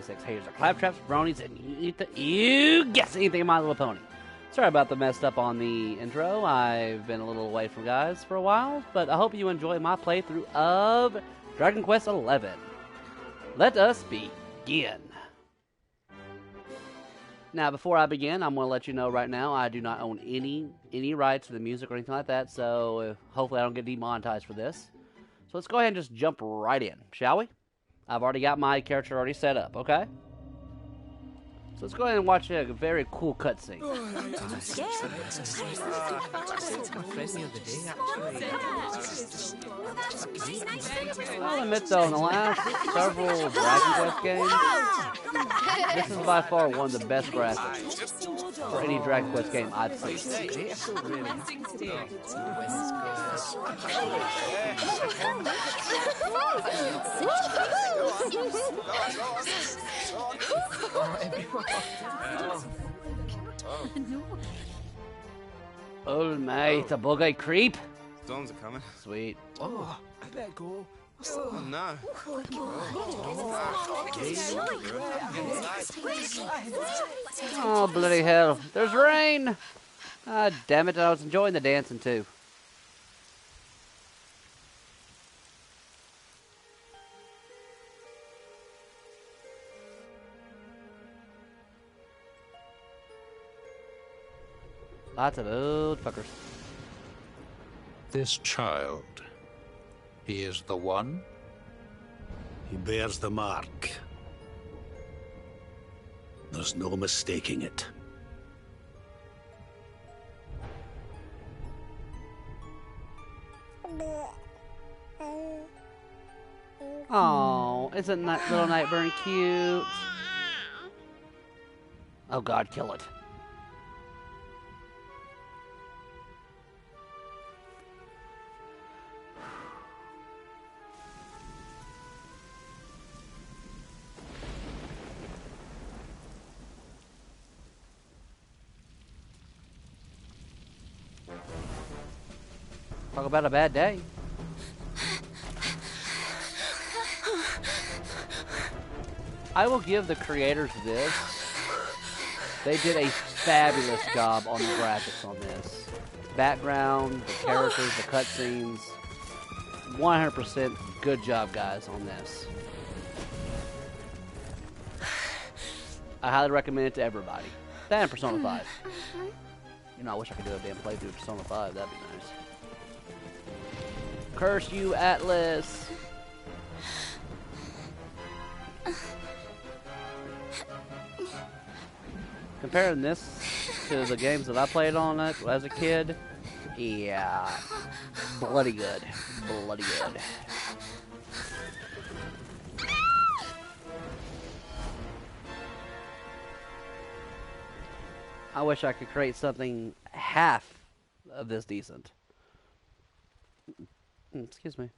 Six haters are claptraps, bronies, and you guess anything, My Little Pony. Sorry about the messed up on the intro. I've been a little away from guys for a while, but I hope you enjoy my playthrough of Dragon Quest XI. Let us begin. Now, before I begin, I'm going to let you know right now I do not own any rights to the music or anything like that, so hopefully I don't get demonetized for this. So let's go ahead and just jump right in, shall we? I've already got my character already set up, okay? So let's go ahead and watch a very cool cutscene. I'll admit though, in the last several Dragon Quest games, this is by far one of the best graphics for any Dragon Quest game I've seen. Oh mate, a bug-eyed creep. Storms are coming. Sweet. Oh, I better go. Oh no. Oh bloody hell. There's rain. Ah damn it, I was enjoying the dancing too. Lots of old fuckers. This child, he is the one? He bears the mark. There's no mistaking it. Oh, isn't that little Nightburn cute? Oh god, kill it. Talk about a bad day. I will give the creators this. They did a fabulous job on the graphics on this. Background, the characters, the cutscenes. 100% good job, guys, on this. I highly recommend it to everybody. That and Persona 5. You know, I wish I could do a damn playthrough of Persona 5. That'd be nice. Curse you, Atlas! Comparing this to the games that I played on it as a kid, yeah, bloody good. Bloody good. I wish I could create something half of this decent. Excuse me.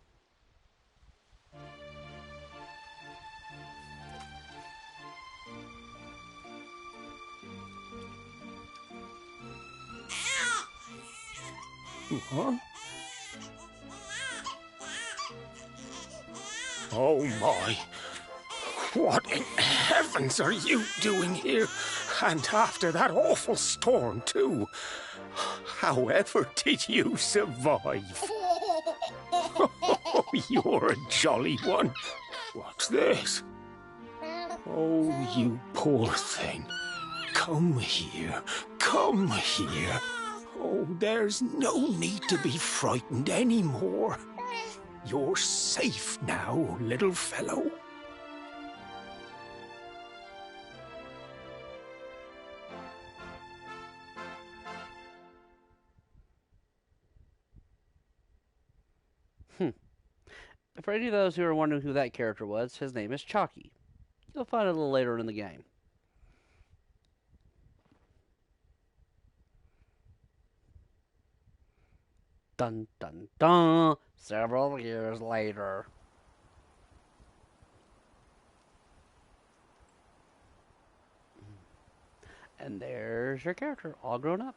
Huh? Oh my. What in heavens are you doing here? And after that awful storm, too. However did you survive? Oh, you're a jolly one. What's this? Oh, you poor thing. Come here. Come here. Oh, there's no need to be frightened anymore. You're safe now, little fellow. For any of those who are wondering who that character was, his name is Chalky. You'll find it a little later in the game. Dun dun dun! Several years later. And there's your character, all grown up.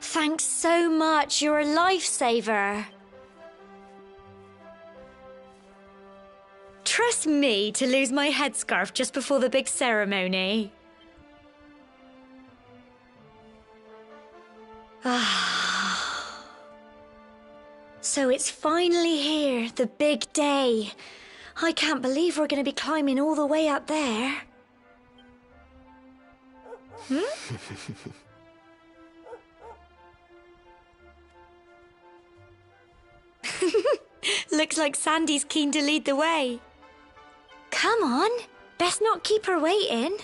Thanks so much. You're a lifesaver. Trust me to lose my headscarf just before the big ceremony. So it's finally here, the big day. I can't believe we're going to be climbing all the way up there. Looks like Sandy's keen to lead the way. Come on, best not keep her waiting.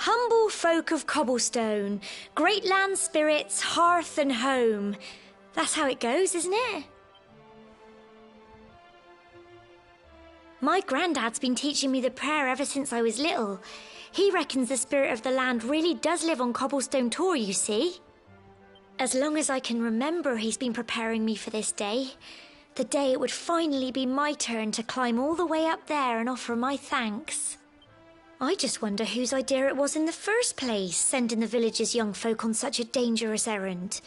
Humble folk of Cobblestone, great land spirits, hearth and home. That's how it goes, isn't it? My granddad's been teaching me the prayer ever since I was little. He reckons the spirit of the land really does live on Cobblestone Tor, you see. As long as I can remember, he's been preparing me for this day. The day it would finally be my turn to climb all the way up there and offer my thanks. I just wonder whose idea it was in the first place, sending the village's young folk on such a dangerous errand.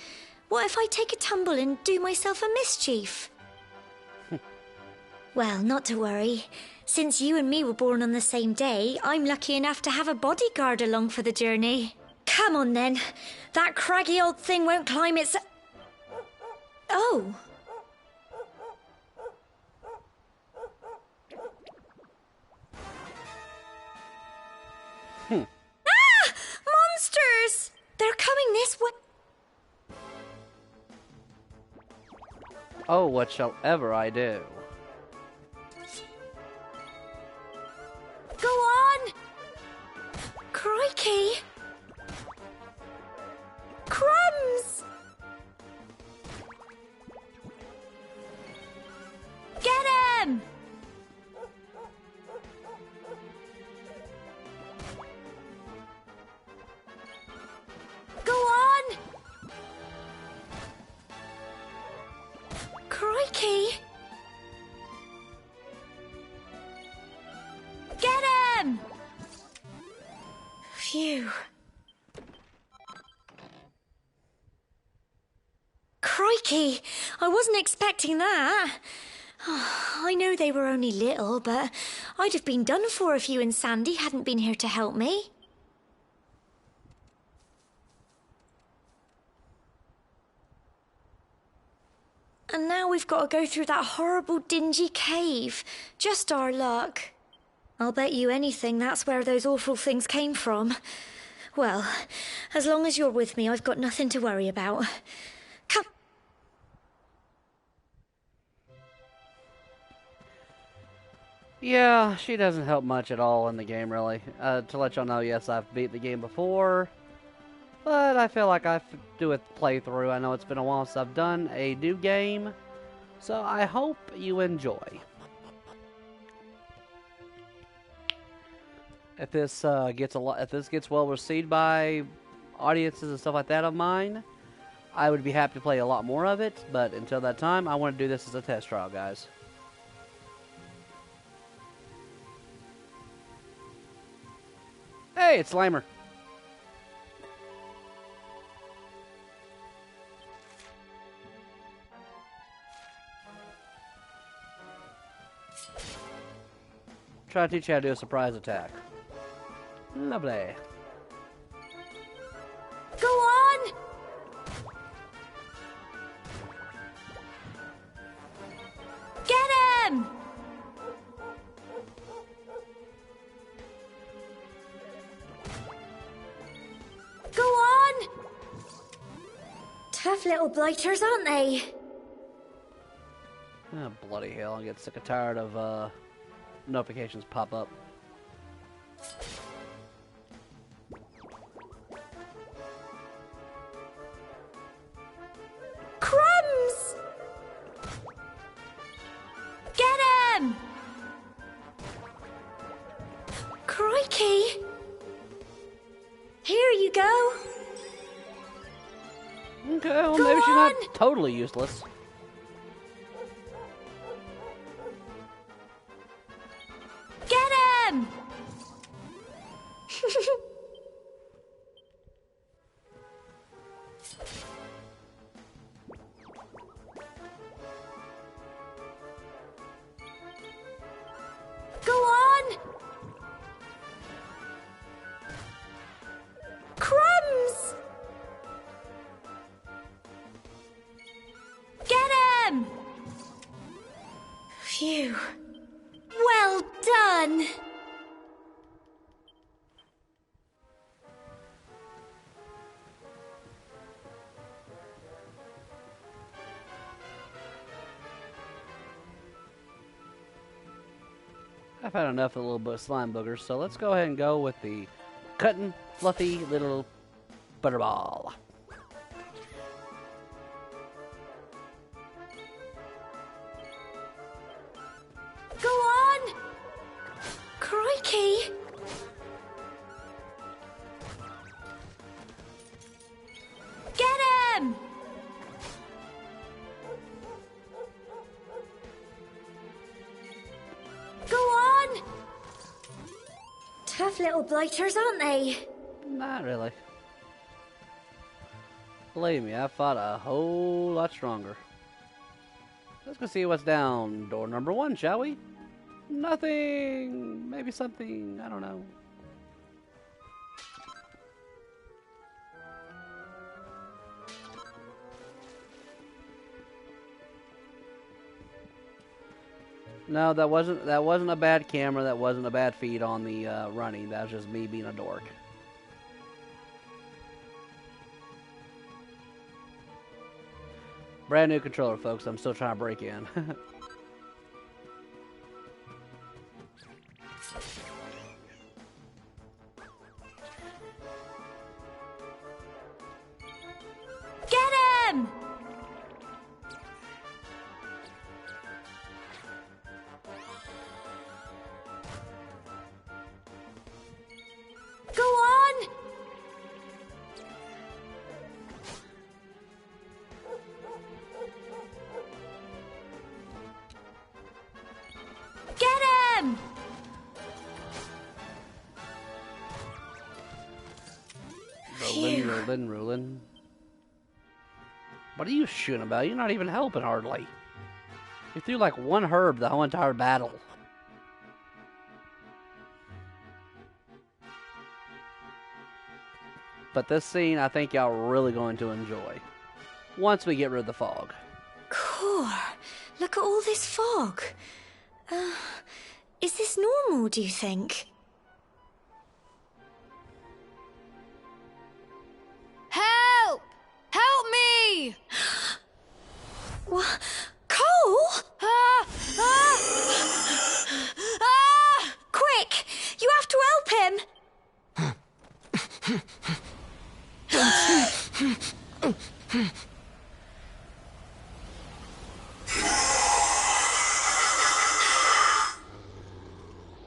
What if I take a tumble and do myself a mischief? Well, not to worry. Since you and me were born on the same day, I'm lucky enough to have a bodyguard along for the journey. Come on then. That craggy old thing won't climb its... Oh. Ah! Monsters! They're coming this way. Oh, whatsoever I do. Go on! Crikey! Crumbs! Get him! Go on! Crikey! Get him! Phew. Crikey! I wasn't expecting that. I know they were only little, but I'd have been done for if you and Sandy hadn't been here to help me. And now we've got to go through that horrible dingy cave. Just our luck. I'll bet you anything that's where those awful things came from. Well, as long as you're with me, I've got nothing to worry about. Come. Yeah, she doesn't help much at all in the game, really. To let y'all know, yes, I've beat the game before, but I feel like I have to do a playthrough. I know it's been a while since I've done a new game, so I hope you enjoy. If this gets well received by audiences and stuff like that of mine, I would be happy to play a lot more of it, but until that time, I want to do this as a test trial, guys. Hey, it's Slimer. Try to teach you how to do a surprise attack. Lovely. Go on! Get him! Go on! Tough little blighters, aren't they? Oh, bloody hell, I get sick and tired of notifications pop up. Crumbs! Get him! Crikey! Here you go. Okay, well, Go maybe she's not on! totally useless. Get him! Go on! Crumbs! Get him! Phew. Well done! I've had enough of a little bit of slime boogers, so let's go ahead and go with the cutting, fluffy little butterball. Go on! Crikey! Get him! Go on! Tough little blighters, aren't they? Not really. Believe me, I fought a whole lot stronger. Let's go see what's down door number 1, shall we? Nothing. Maybe something. I don't know. No, that wasn't a bad camera. That wasn't a bad feed on the running. That was just me being a dork. Brand new controller, folks. I'm still trying to break in. Get him! Go on! Get him! Rolling. What are you shooting about? You're not even helping hardly. You threw like one herb the whole entire battle. But this scene, I think y'all are really going to enjoy. Once we get rid of the fog. Core, look at all this fog. Is this normal, do you think? Help! Help me! What? Cole? Quick! You have to help him!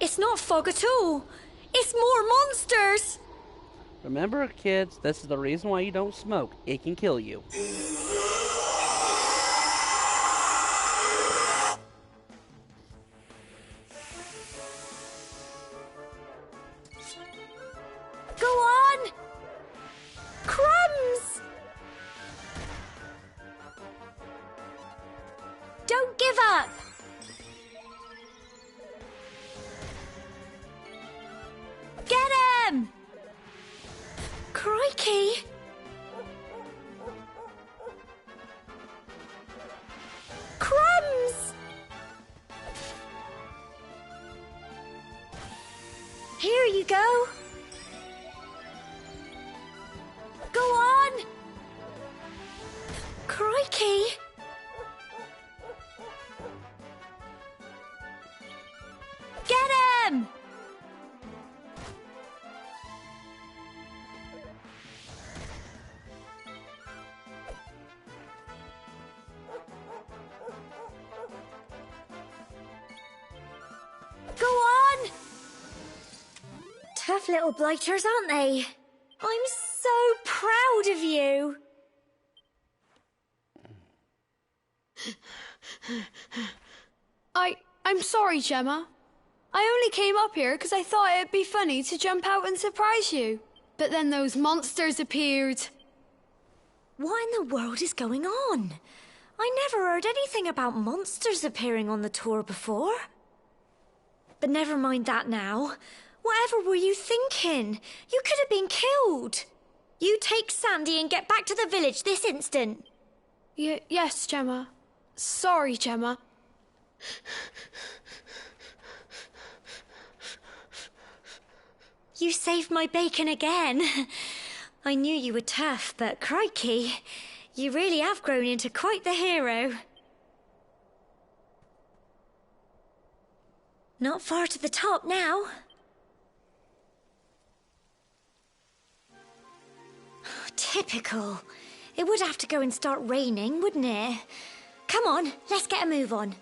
It's not fog at all. It's more monsters. Remember, kids, this is the reason why you don't smoke. It can kill you. Go on! Crumbs! Don't give up! Get him! Crikey! Crumbs! Here you go. Go on! Crikey! Get him! Go on! Tough little blighters, aren't they? I'm so proud of you. I'm sorry, Gemma. I only came up here because I thought it'd be funny to jump out and surprise you. But then those monsters appeared. What in the world is going on? I never heard anything about monsters appearing on the tour before. But never mind that now. Whatever were you thinking? You could have been killed. You take Sandy and get back to the village this instant. Yes, Gemma. Sorry, Gemma. You saved my bacon again. I knew you were tough, but crikey, you really have grown into quite the hero. Not far to the top now. Typical. It would have to go and start raining, wouldn't it? Come on, let's get a move on.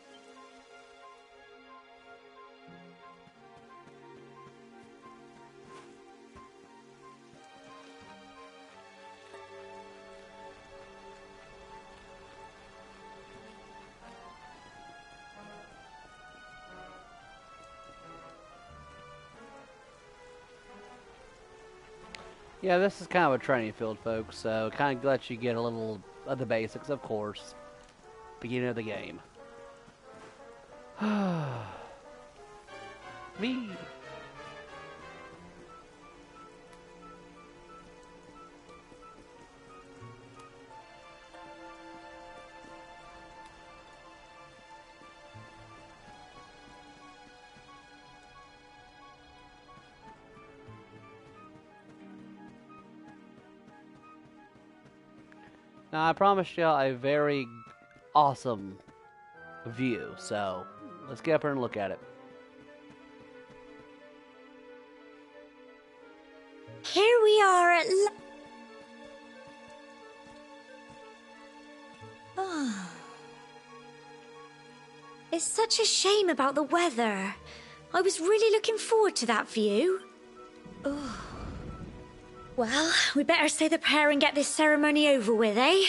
Yeah, this is kind of a training field, folks, so it kind of lets you get a little of the basics, of course. Beginning of the game. Me. Now, I promised y'all a very awesome view, so let's get up here and look at it. Here we are at Oh. It's such a shame about the weather. I was really looking forward to that view. Oh. Well, we better say the prayer and get this ceremony over with, eh?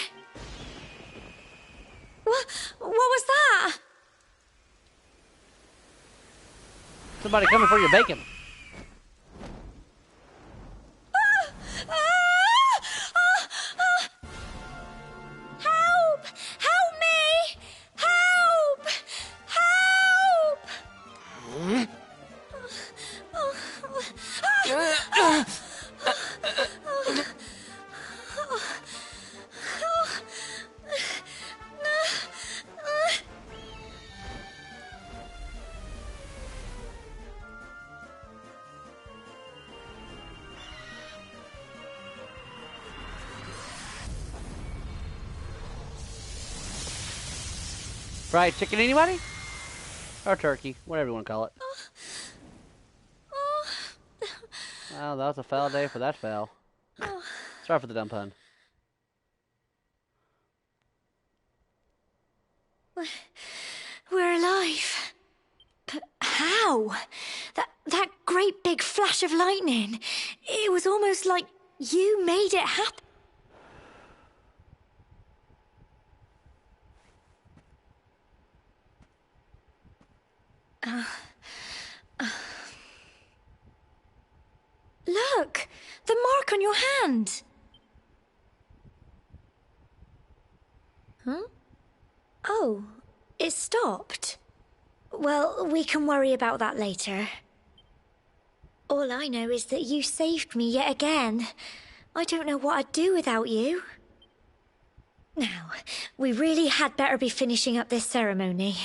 What was that? Somebody coming for your bacon. Help! Help me! Help! Help! Fried chicken, anybody? Or turkey, whatever you want to call it. Well, that was a foul day for that foul. Sorry for the dumb pun. We're alive. But how? That great big flash of lightning. It was almost like You made it happen. Look! The mark on your hand! Huh? Oh, it stopped. Well, we can worry about that later. All I know is that you saved me yet again. I don't know what I'd do without you. Now, we really had better be finishing up this ceremony.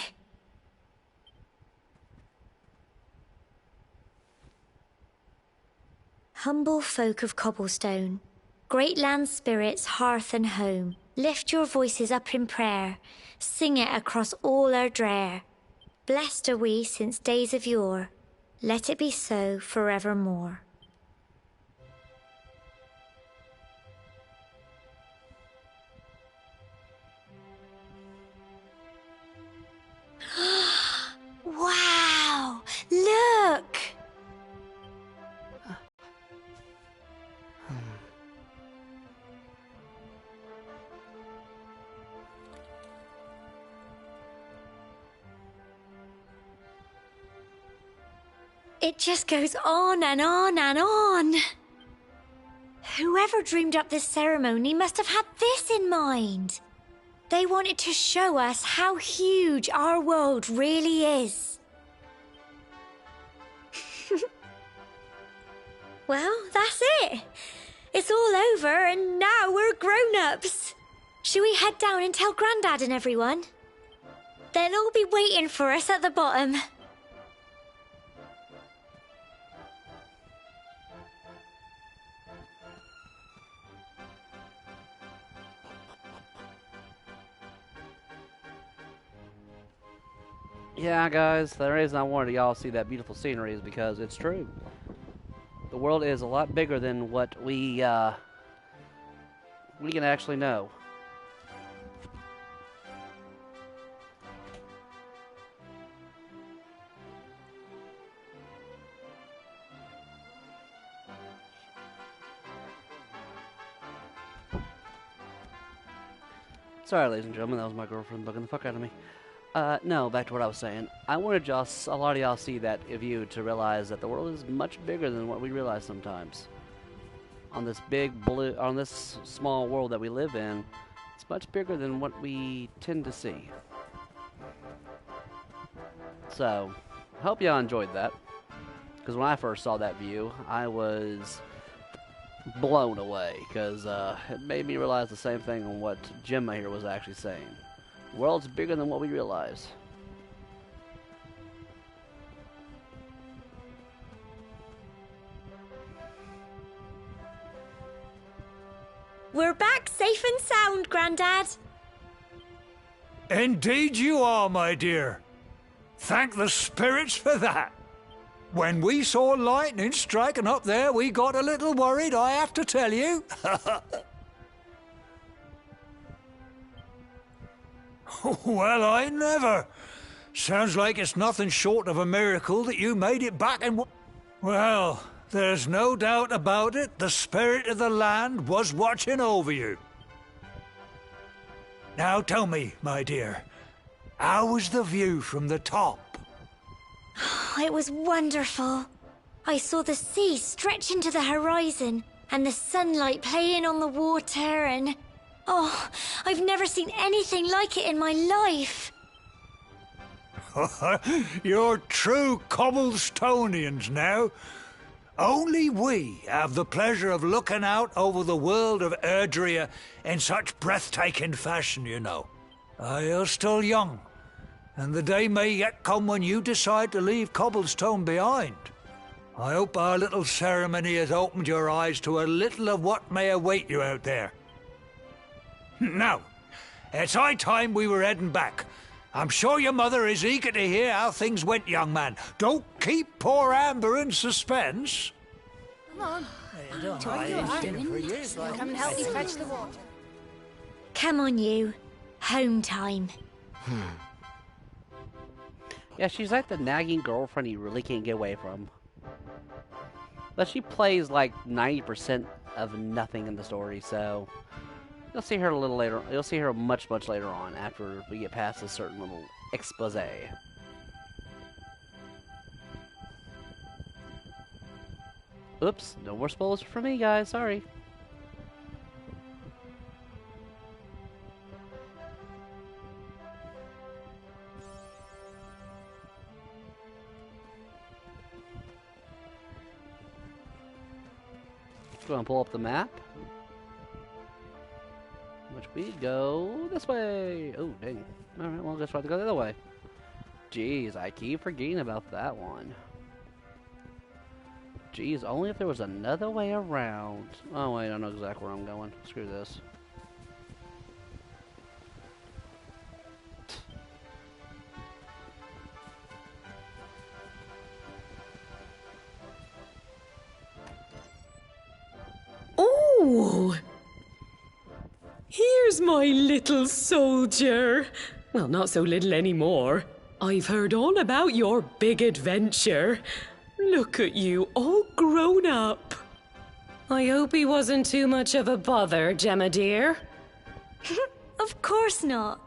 Humble folk of Cobblestone, great land spirits, hearth and home, lift your voices up in prayer, sing it across all our drear. Blessed are we since days of yore, let it be so forevermore. Wow! Look! It just goes on and on and on. Whoever dreamed up this ceremony must have had this in mind. They wanted to show us how huge our world really is. Well, that's it. It's all over and now we're grown-ups. Shall we head down and tell Grandad and everyone? They'll all be waiting for us at the bottom. Yeah, guys, the reason I wanted y'all to see that beautiful scenery is because it's true. The world is a lot bigger than what we can actually know. Sorry, ladies and gentlemen, that was my girlfriend bugging the fuck out of me. No, back to what I was saying. I wanted a lot of y'all see that view to realize that the world is much bigger than what we realize sometimes. On this on this small world that we live in, it's much bigger than what we tend to see. So, I hope y'all enjoyed that. Because when I first saw that view, I was blown away. Because it made me realize the same thing on what Gemma here was actually saying. The world's bigger than what we realize. We're back safe and sound, Grandad. Indeed you are, my dear. Thank the spirits for that. When we saw lightning striking up there, we got a little worried, I have to tell you. Well, I never. Sounds like it's nothing short of a miracle that you made it back and... Well, there's no doubt about it. The spirit of the land was watching over you. Now tell me, my dear, how was the view from the top? It was wonderful. I saw the sea stretch into the horizon and the sunlight playing on the water and... Oh, I've never seen anything like it in my life. You're true Cobblestonians now. Only we have the pleasure of looking out over the world of Erdrea in such breathtaking fashion, you know. You're still young, and the day may yet come when you decide to leave Cobblestone behind. I hope our little ceremony has opened your eyes to a little of what may await you out there. Now, it's high time we were heading back. I'm sure your mother is eager to hear how things went, young man. Don't keep poor Amber in suspense. Come on. Come and help me fetch the water. Come on, you. Home time. Yeah, she's like the nagging girlfriend you really can't get away from. But she plays like 90% of nothing in the story, so you'll see her a little later. You'll see her much later on after we get past a certain little expose. Oops, no more spoilers for me, guys. Sorry. Go and pull up the map. Which we go this way. Oh, dang. Alright, well, I guess we'll have to go the other way. Jeez, I keep forgetting about that one. Jeez, only if there was another way around. Oh, wait, I know exactly where I'm going. Screw this. Oh! Here's my little soldier. Well, not so little anymore. I've heard all about your big adventure. Look at you, all grown up. I hope he wasn't too much of a bother, Gemma dear. Of course not.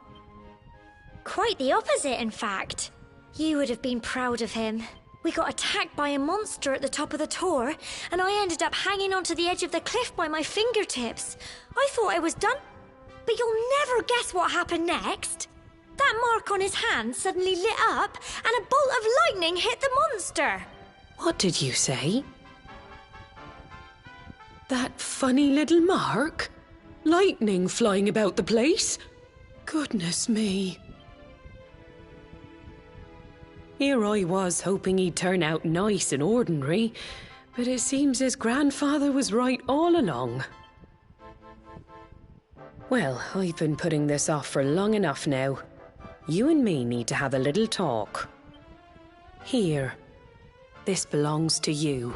Quite the opposite, in fact. You would have been proud of him. We got attacked by a monster at the top of the tor, and I ended up hanging onto the edge of the cliff by my fingertips. I thought I was done, but you'll never guess what happened next. That mark on his hand suddenly lit up, and a bolt of lightning hit the monster. What did you say? That funny little mark? Lightning flying about the place? Goodness me. Here I was hoping he'd turn out nice and ordinary, but it seems his grandfather was right all along. Well, I've been putting this off for long enough now. You and me need to have a little talk. Here. This belongs to you.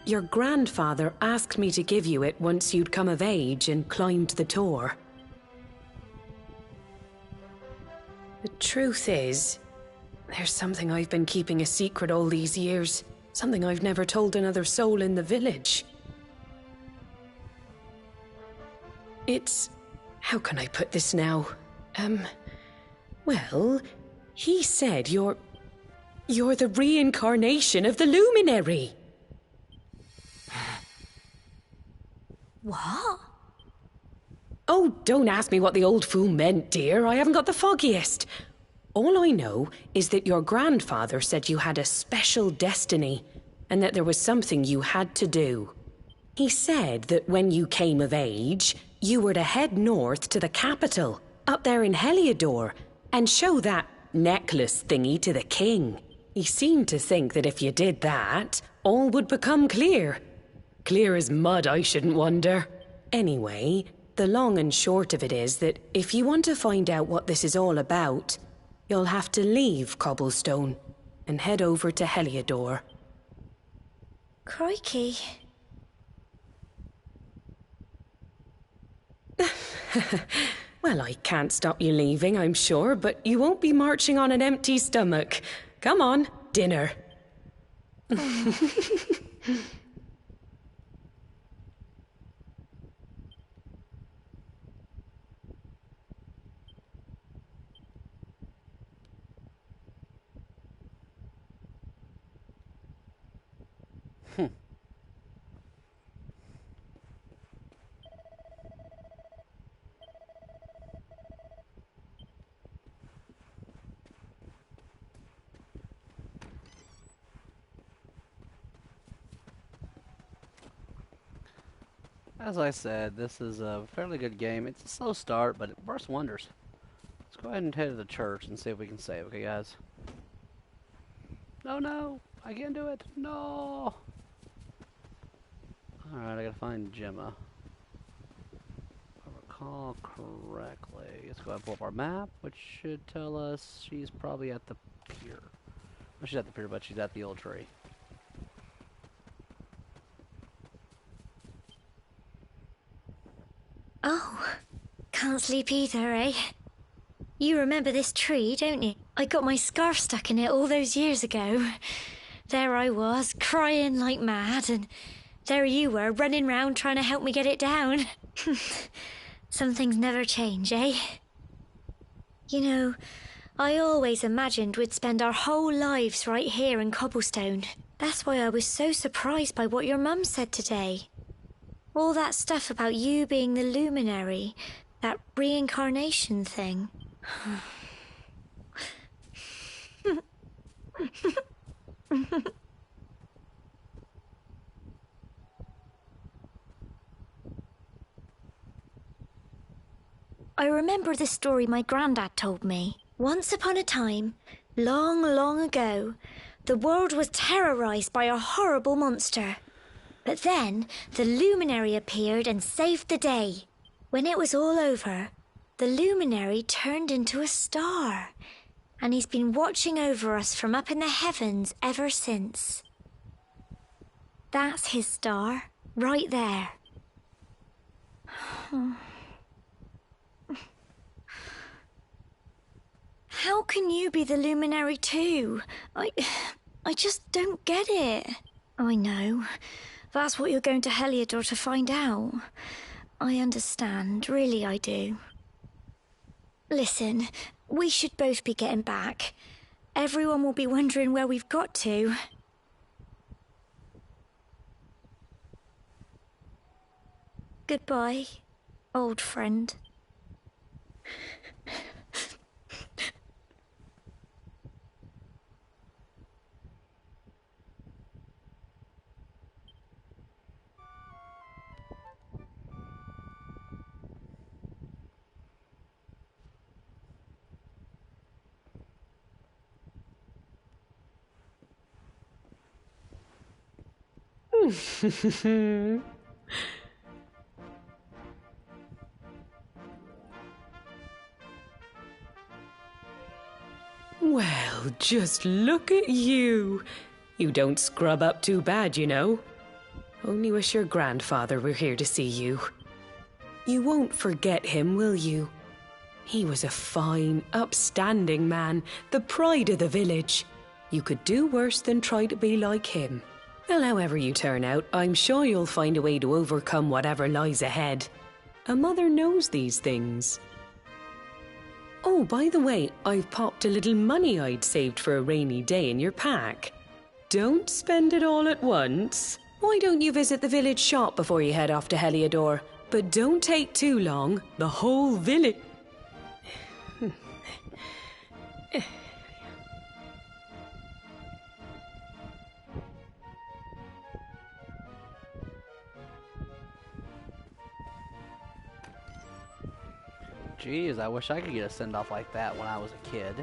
Your grandfather asked me to give you it once you'd come of age and climbed the tor. The truth is, there's something I've been keeping a secret all these years. Something I've never told another soul in the village. It's... how can I put this now? Well, he said you're the reincarnation of the Luminary. What? Oh, don't ask me what the old fool meant, dear. I haven't got the foggiest. All I know is that your grandfather said you had a special destiny, and that there was something you had to do. He said that when you came of age, you were to head north to the capital, up there in Heliodor, and show that necklace thingy to the king. He seemed to think that if you did that, all would become clear. Clear as mud, I shouldn't wonder. Anyway, the long and short of it is that if you want to find out what this is all about, you'll have to leave Cobblestone and head over to Heliodor. Crikey. Well, I can't stop you leaving, I'm sure, but you won't be marching on an empty stomach. Come on, dinner. As I said, this is a fairly good game. It's a slow start, but it works wonders. Let's go ahead and head to the church and see if we can save, okay, guys? No, I can't do it. No. Alright, I gotta find Gemma. If I recall correctly. Let's go ahead and pull up our map, which should tell us she's probably at the pier. Well, she's at the pier, but she's at the old tree. Oh, can't sleep either, eh? You remember this tree, don't you? I got my scarf stuck in it all those years ago. There I was, crying like mad, and there you were, running round trying to help me get it down. Some things never change, eh? You know, I always imagined we'd spend our whole lives right here in Cobblestone. That's why I was so surprised by what your mum said today. All that stuff about you being the luminary, that reincarnation thing. I remember the story my granddad told me. Once upon a time, long, long ago, the world was terrorized by a horrible monster. But then, the luminary appeared and saved the day. When it was all over, the luminary turned into a star. And he's been watching over us from up in the heavens ever since. That's his star, right there. How can you be the luminary too? I just don't get it. I know. That's what you're going to Heliodor to find out. I understand, really I do. Listen, we should both be getting back. Everyone will be wondering where we've got to. Goodbye, old friend. Well, just look at you. You don't scrub up too bad, you know. Only wish your grandfather were here to see you. You won't forget him, will you? He was a fine, upstanding man, the pride of the village. You could do worse than try to be like him. Well, however you turn out, I'm sure you'll find a way to overcome whatever lies ahead. A mother knows these things. Oh, by the way, I've popped a little money I'd saved for a rainy day in your pack. Don't spend it all at once. Why don't you visit the village shop before you head off to Heliodor? But don't take too long. The whole village... Jeez, I wish I could get a send-off like that when I was a kid.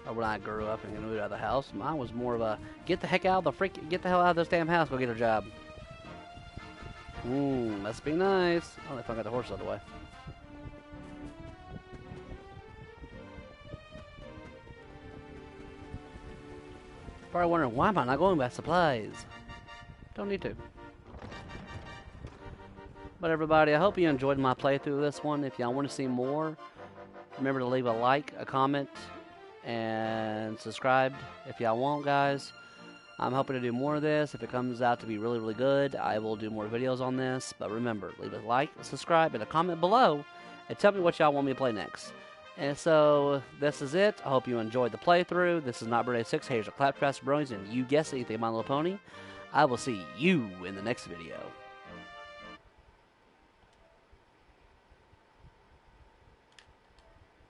Or when I grew up and moved out of the house. Mine was more of a, get the hell out of this damn house, go get a job. Must be nice. Oh, if I got the horse out of the way. Probably wondering, why am I not going by supplies? Don't need to. But everybody, I hope you enjoyed my playthrough of this one. If y'all want to see more, remember to leave a like, a comment, and subscribe if y'all want, guys. I'm hoping to do more of this. If it comes out to be really, really good, I will do more videos on this. But remember, leave a like, a subscribe, and a comment below, and tell me what y'all want me to play next. And so, this is it. I hope you enjoyed the playthrough. This is Not Birthday 6. Here's your Claptrap Bronies, and you guessed it, you think My Little Pony. I will see you in the next video.